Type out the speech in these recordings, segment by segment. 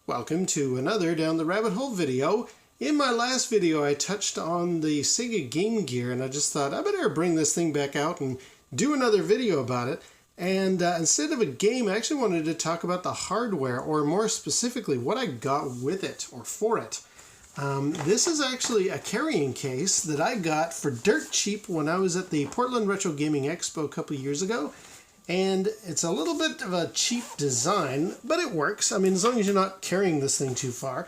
Welcome to another Down the Rabbit Hole video. In my last video I touched on the Sega Game Gear and I just thought I better bring this thing back out and do another video about it. And instead of a game, I actually wanted to talk about the hardware, or more specifically what I got with it or for it. This is actually a carrying case that I got for dirt cheap when I was at the Portland Retro Gaming Expo a couple of years ago. And it's a little bit of a cheap design, but it works. I mean, as long as you're not carrying this thing too far.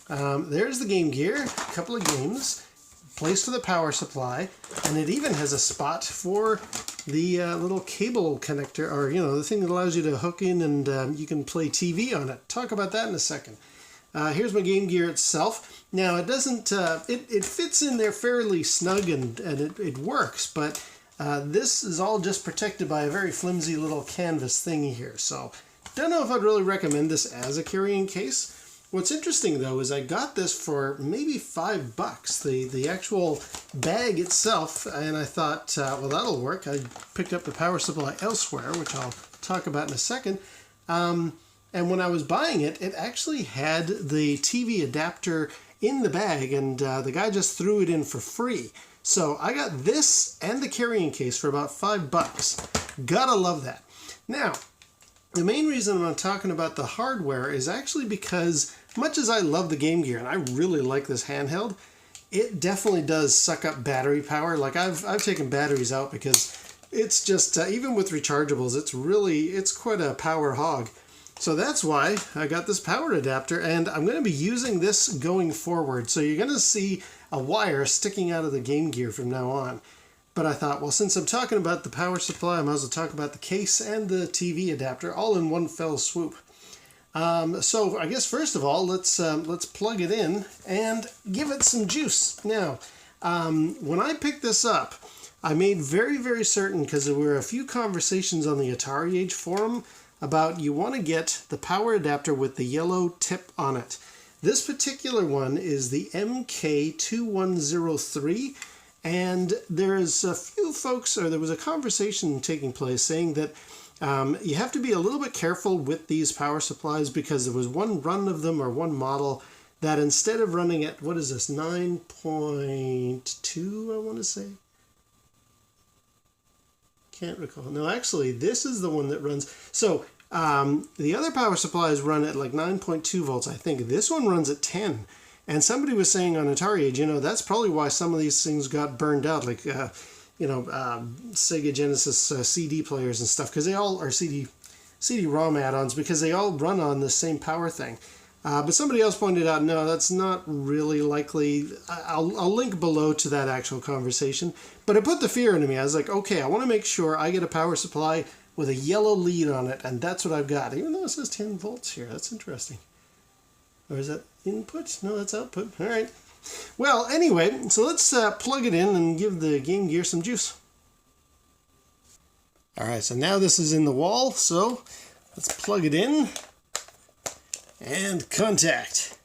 There's the Game Gear, a couple of games, place for the power supply, and it even has a spot for the little cable connector, or, you know, the thing that allows you to hook in and you can play TV on it. Talk about that in a second. Here's my Game Gear itself. Now, it doesn't, it fits in there fairly snug and it works, but this is all just protected by a very flimsy little canvas thingy here, so don't know if I'd really recommend this as a carrying case. What's interesting though is I got this for maybe $5, the actual bag itself, and I thought, well, that'll work. I picked up the power supply elsewhere, which I'll talk about in a second. And when I was buying it, it actually had the TV adapter in the bag, and the guy just threw it in for free. So I got this and the carrying case for about $5. Gotta love that. Now, the main reason I'm talking about the hardware is actually because, much as I love the Game Gear and I really like this handheld, it definitely does suck up battery power. Like I've taken batteries out because it's just, even with rechargeables, it's quite a power hog. So that's why I got this power adapter, and I'm going to be using this going forward. So you're going to see a wire sticking out of the Game Gear from now on. But I thought, well, since I'm talking about the power supply, I might as well talk about the case and the TV adapter all in one fell swoop. So I guess first of all, let's plug it in and give it some juice. Now, when I picked this up, I made very, very certain, because there were a few conversations on the Atari Age forum about you want to get the power adapter with the yellow tip on it. This particular one is the MK2103, and there's a few folks, or there was a conversation taking place saying that you have to be a little bit careful with these power supplies, because there was one run of them, or one model, that instead of running at, what is this, 9.2, I want to say? Can't recall. No, actually, this is the one that runs. So the other power supplies run at like 9.2 volts, I think. This one runs at 10. And somebody was saying on Atari Age, you know, that's probably why some of these things got burned out, like, you know, Sega Genesis CD players and stuff, because they all are CD-ROM add-ons, because they all run on the same power thing. But somebody else pointed out, no, that's not really likely. I'll link below to that actual conversation. But it put the fear into me. I was like, okay, I want to make sure I get a power supply with a yellow lead on it, and that's what I've got, even though it says 10 volts here. That's interesting. Or is that input? No, that's output. All right. Well, anyway, so let's plug it in and give the Game Gear some juice. All right, so now this is in the wall, so let's plug it in and contact.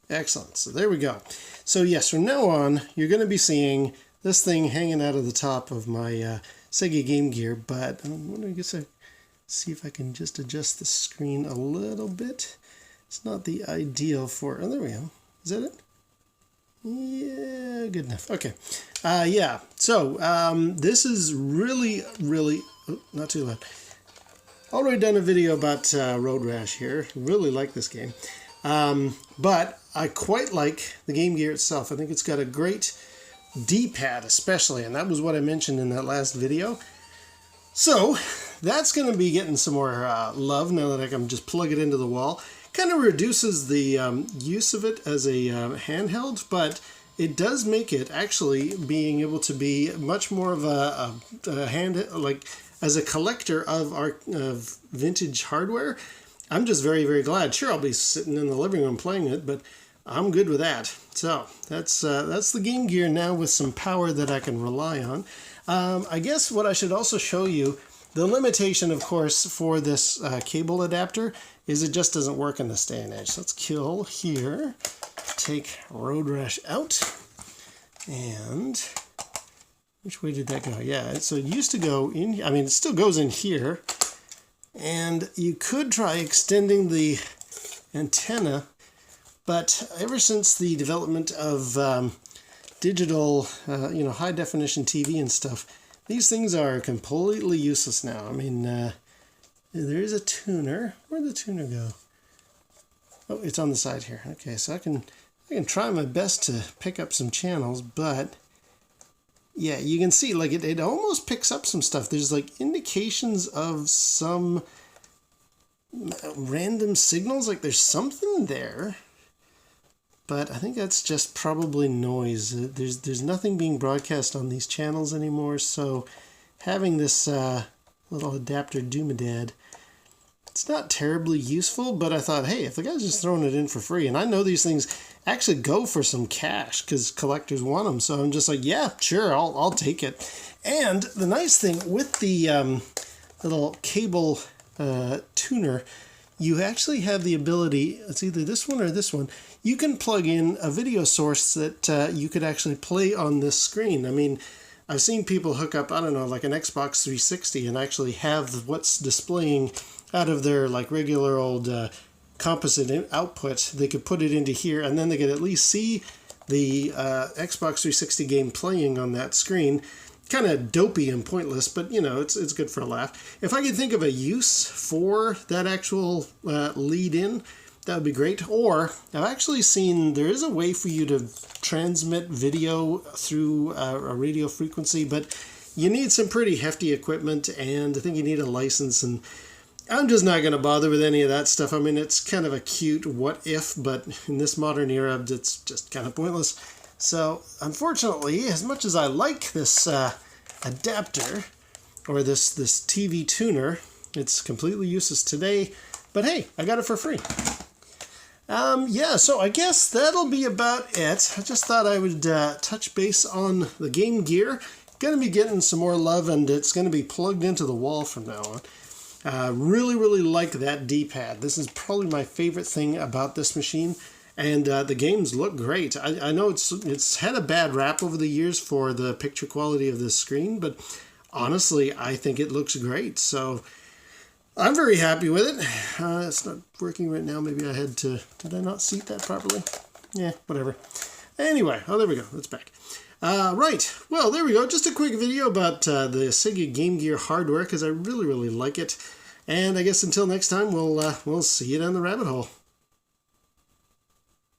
Excellent. So there we go. So yes, from now on, you're going to be seeing this thing hanging out of the top of my Sega Game Gear, but I'm wondering, I guess I see if I can just adjust the screen a little bit. It's not the ideal for, oh, there we go. Is that it? Yeah, good enough. Okay. Yeah, so this is really, oh, not too loud. Already done a video about Road Rash here. Really like this game. But I quite like the Game Gear itself. I think it's got a great D-pad especially, and that was what I mentioned in that last video. So that's going to be getting some more love now that I can just plug it into the wall. Kind of reduces the use of it as a handheld, but it does make it actually being able to be much more of a hand, like as a collector of vintage hardware. I'm just very, very glad. Sure, I'll be sitting in the living room playing it, but I'm good with that. So that's the Game Gear now with some power that I can rely on. I guess what I should also show you, the limitation, of course, for this cable adapter is it just doesn't work in this day and age. So let's kill here, take Road Rash out, and which way did that go? Yeah, so it used to go in, I mean, it still goes in here. And you could try extending the antenna, but ever since the development of digital, high definition TV and stuff, these things are completely useless now. I mean, there is a tuner. Where'd the tuner go? Oh, it's on the side here. Okay, so I can try my best to pick up some channels, but yeah, you can see like it almost picks up some stuff. There's like indications of some random signals, like there's something there, but I think that's just probably noise. There's nothing being broadcast on these channels anymore, so having this little adapter doomadad, it's not terribly useful, but I thought, hey, if the guy's just throwing it in for free, and I know these things actually go for some cash because collectors want them, so I'm just like, yeah, sure, I'll take it. And the nice thing with the little cable tuner, you actually have the ability, it's either this one or this one, you can plug in a video source that you could actually play on this screen. I mean, I've seen people hook up, I don't know, like an Xbox 360 and actually have what's displaying out of their like regular old composite output. They could put it into here, and then they could at least see the Xbox 360 game playing on that screen. Kind of dopey and pointless, but you know, it's good for a laugh. If I could think of a use for that actual lead-in, that would be great. Or I've actually seen there is a way for you to transmit video through a radio frequency, but you need some pretty hefty equipment, and I think you need a license, and I'm just not going to bother with any of that stuff. I mean, it's kind of a cute what if, but in this modern era, it's just kind of pointless. So, unfortunately, as much as I like this adapter, or this TV tuner, it's completely useless today. But hey, I got it for free. Yeah, so I guess that'll be about it. I just thought I would touch base on the Game Gear. Going to be getting some more love, and it's going to be plugged into the wall from now on. Really, really like that D-pad. This is probably my favorite thing about this machine. And the games look great. I know it's had a bad rap over the years for the picture quality of the screen, but honestly, I think it looks great. So I'm very happy with it. It's not working right now. Maybe I had to... Did I not seat that properly? Yeah, whatever. Anyway, oh, there we go. It's back. Right. Well, there we go. Just a quick video about the Sega Game Gear hardware, because I really, really like it. And I guess until next time, we'll see you down the rabbit hole.